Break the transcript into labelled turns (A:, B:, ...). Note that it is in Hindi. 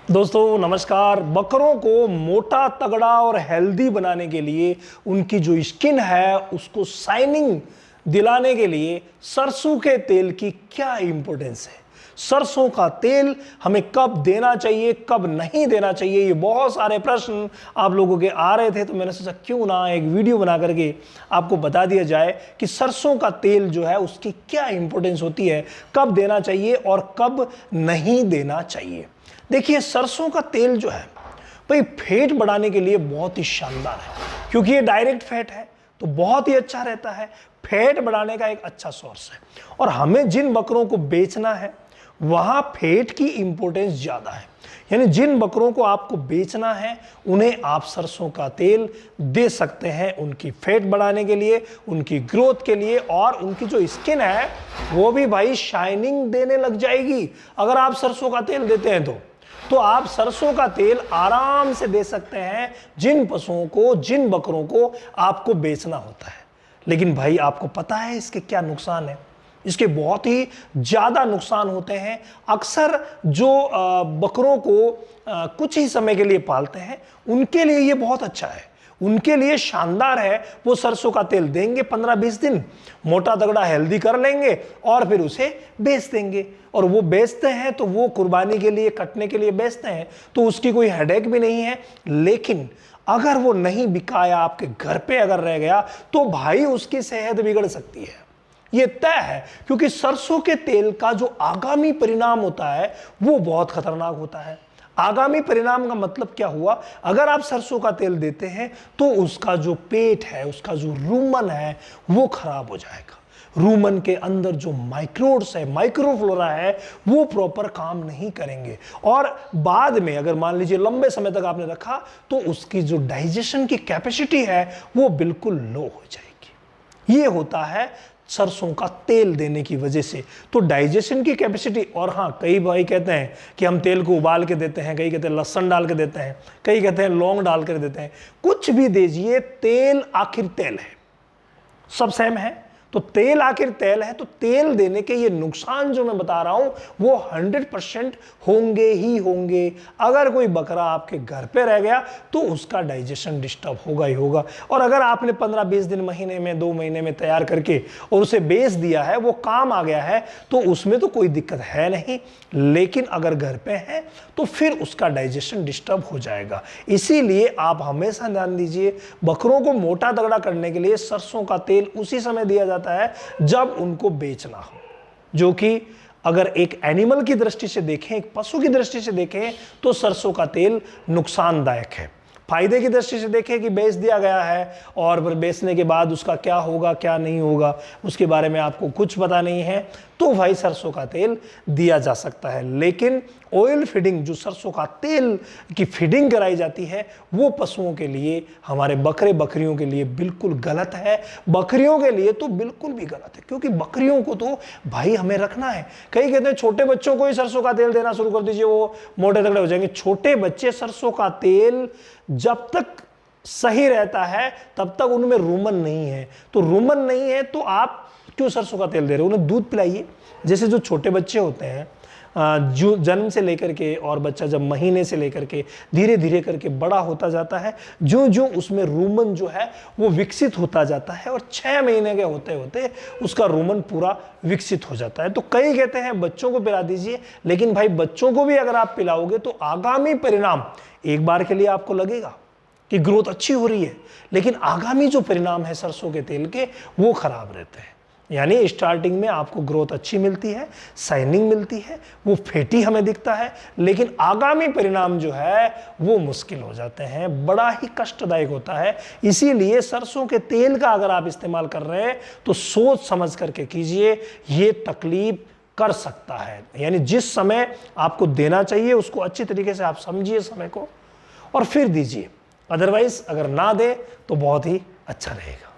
A: दोस्तों नमस्कार। बकरों को मोटा तगड़ा और हेल्दी बनाने के लिए, उनकी जो स्किन है उसको शाइनिंग दिलाने के लिए सरसों के तेल की क्या इंपॉर्टेंस है। सरसों का तेल हमें कब देना चाहिए, कब नहीं देना चाहिए, ये बहुत सारे प्रश्न आप लोगों के आ रहे थे। तो मैंने सोचा क्यों ना एक वीडियो बना करके आपको बता दिया जाए कि सरसों का तेल जो है उसकी क्या इंपॉर्टेंस होती है, कब देना चाहिए और कब नहीं देना चाहिए। देखिए, सरसों का तेल जो है भाई फैट बढ़ाने के लिए बहुत ही शानदार है, क्योंकि ये डायरेक्ट फैट है तो बहुत ही अच्छा रहता है। फैट बढ़ाने का एक अच्छा सोर्स है और हमें जिन बकरों को बेचना है वहां फैट की इंपॉर्टेंस ज्यादा है। यानी जिन बकरों को आपको बेचना है उन्हें आप सरसों का तेल दे सकते हैं उनकी फैट बढ़ाने के लिए, उनकी ग्रोथ के लिए, और उनकी जो स्किन है वो भी भाई शाइनिंग देने लग जाएगी अगर आप सरसों का तेल देते हैं तो आप सरसों का तेल आराम से दे सकते हैं जिन पशुओं को, जिन बकरों को आपको बेचना होता है। लेकिन भाई आपको पता है इसके क्या नुकसान है? इसके बहुत ही ज्यादा नुकसान होते हैं। अक्सर जो बकरों को कुछ ही समय के लिए पालते हैं उनके लिए ये बहुत अच्छा है, उनके लिए शानदार है। वो सरसों का तेल देंगे 15-20 दिन, मोटा तगड़ा हेल्दी कर लेंगे और फिर उसे बेच देंगे। और वो बेचते हैं तो वो कुर्बानी के लिए, कटने के लिए बेचते हैं, तो उसकी कोई हेडेक भी नहीं है। लेकिन अगर वो नहीं बिकाया, आपके घर पे अगर रह गया, तो भाई उसकी सेहत बिगड़ सकती है, ये तय है। क्योंकि सरसों के तेल का जो आगामी परिणाम होता है वो बहुत खतरनाक होता है। आगामी परिणाम का मतलब क्या हुआ? अगर आप सरसों का तेल देते हैं तो उसका जो पेट है, उसका जो रूमन है वो खराब हो जाएगा। रूमन के अंदर जो माइक्रोब्स है, माइक्रोफ्लोरा है, वो प्रॉपर काम नहीं करेंगे और बाद में अगर मान लीजिए लंबे समय तक आपने रखा तो उसकी जो डाइजेशन की कैपेसिटी है वो बिल्कुल लो हो जाएगी। ये होता है सरसों का तेल देने की वजह से। तो डाइजेशन की कैपेसिटी, और हाँ, कई भाई कहते हैं कि हम तेल को उबाल के देते हैं, कई कहते हैं लहसुन डाल के देते हैं, कई कहते हैं लौंग डाल कर देते हैं। कुछ भी दीजिए, तेल आखिर तेल है, सब सेम है। तो तेल आखिर तेल है, तो तेल देने के ये नुकसान जो मैं बता रहा हूं वो 100% होंगे ही होंगे। अगर कोई बकरा आपके घर पे रह गया तो उसका डाइजेशन डिस्टर्ब होगा ही होगा। और अगर आपने 15-20 दिन, महीने में, 2 महीने में तैयार करके और उसे बेच दिया है, वो काम आ गया है, तो उसमें तो कोई दिक्कत है नहीं। लेकिन अगर घर पे है तो फिर उसका डाइजेशन डिस्टर्ब हो जाएगा। इसीलिए आप हमेशा ध्यान दीजिए, बकरों को मोटा तगड़ा करने के लिए सरसों का तेल उसी समय दिया जाता है जब उनको बेचना हो। जो कि अगर एक एनिमल की दृष्टि से देखें, एक पशु की दृष्टि से देखें, तो सरसों का तेल नुकसानदायक है। फायदे की दृष्टि से देखें कि बेच दिया गया है और फिर बेचने के बाद उसका क्या होगा, क्या नहीं होगा, उसके बारे में आपको कुछ पता नहीं है, तो भाई सरसों का तेल दिया जा सकता है। लेकिन ऑयल फीडिंग, जो सरसों का तेल की फीडिंग कराई जाती है, वो पशुओं के लिए, हमारे बकरे बकरियों के लिए बिल्कुल गलत है। बकरियों के लिए तो बिल्कुल भी गलत है, क्योंकि बकरियों को तो भाई हमें रखना है। कई कहते हैं छोटे बच्चों को ही सरसों का तेल देना शुरू कर दीजिए, वो मोटे तगड़े हो जाएंगे। छोटे बच्चे सरसों का तेल जब तक सही रहता है तब तक उनमें रूमन नहीं है। तो रूमन नहीं है तो आप क्यों सरसों का तेल दे रहे हो? उन्हें दूध पिलाइए। जैसे जो छोटे बच्चे होते हैं, जो जन्म से लेकर के, और बच्चा जब महीने से लेकर के धीरे धीरे करके बड़ा होता जाता है, जो जो उसमें रूमन जो है वो विकसित होता जाता है, और 6 महीने के होते होते उसका रूमन पूरा विकसित हो जाता है। तो कई कहते हैं बच्चों को पिला दीजिए, लेकिन भाई बच्चों को भी अगर आप पिलाओगे तो आगामी परिणाम, एक बार के लिए आपको लगेगा कि ग्रोथ अच्छी हो रही है, लेकिन आगामी जो परिणाम है सरसों के तेल के वो खराब रहते हैं। यानी स्टार्टिंग में आपको ग्रोथ अच्छी मिलती है, शाइनिंग मिलती है, वो फैटी हमें दिखता है, लेकिन आगामी परिणाम जो है वो मुश्किल हो जाते हैं, बड़ा ही कष्टदायक होता है। इसीलिए सरसों के तेल का अगर आप इस्तेमाल कर रहे हैं तो सोच समझ करके कीजिए, ये तकलीफ कर सकता है। यानी जिस समय आपको देना चाहिए उसको अच्छी तरीके से आप समझिए समय को और फिर दीजिए। अदरवाइज अगर ना दे तो बहुत ही अच्छा रहेगा।